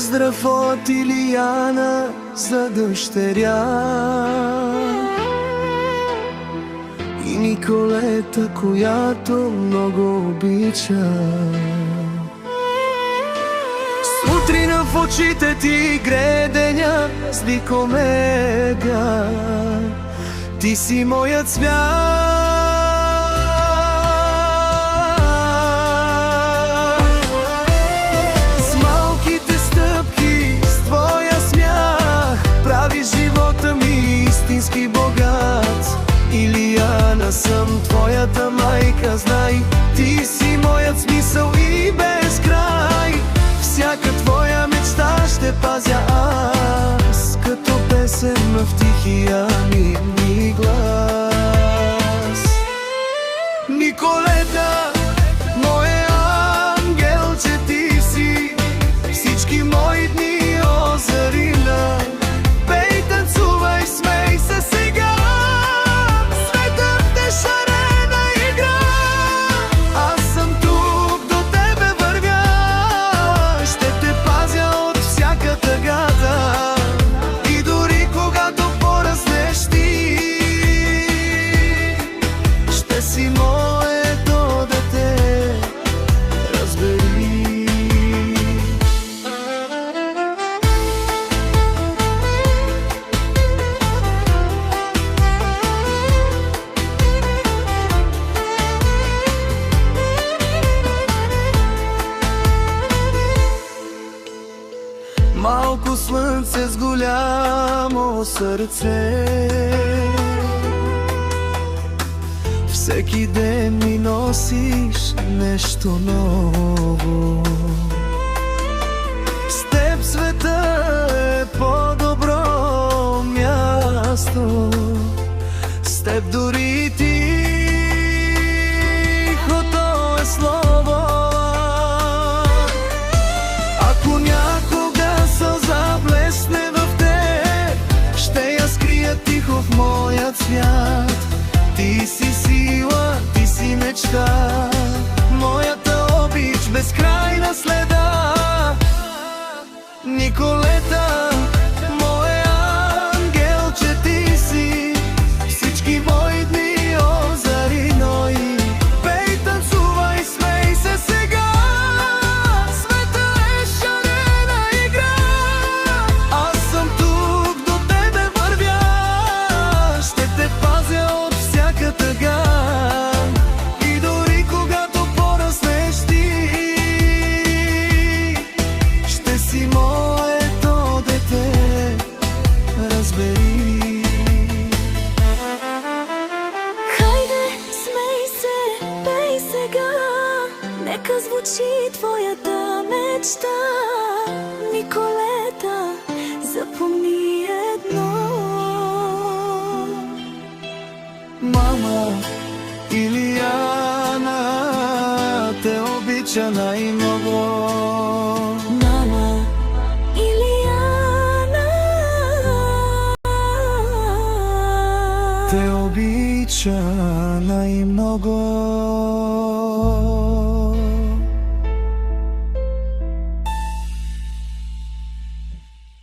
Поздрав от Илияна за дъщеря и Николета, която много обича. Сутрина в очите ти грее деня с ликомега. Ти си моят свят. С малките стъпки, с твоя смях правиш живота ми истински богат. Илияна, съм твоята майка, знай, ти си моят смисъл и безкрай. Всяка твоя мечта ще пазя аз, като песен в тихия ми глас. Николета, моя ангелче ти си, всички мои дни озарина. Пей, танцувай, смей се сега, светът е шарена игра. Аз съм тук, до тебе вървя, ще те пазя от всяка тъгата. И дори когато пораснеш ти, ще си моето дете, разбери. Малко слънце с голямо сърце, всеки ден ми носиш нещо ново. С теб света е по-добро място, с теб дори тихото е слово. Ако някога сълза блесне в теб, ще я скрия тихо в моят свят. Ти си сила, ти си мечта, моята обич, безкрайна следа. Николета, моя ангелче ти си, всички мои дни озарино. И пей, танцувай, смей се сега, света е шарена игра. Аз съм тук, до тебе вървя, ще те пазя от всяка тъга. И дори когато пораснеш ти, ще си моето дете, разбери. Хайде, смей се, пей сега, нека звучи твоята мечта. Николета, запомни едно. Мама, Илияна те обича най-много. Мама, Илияна Те обича най-много.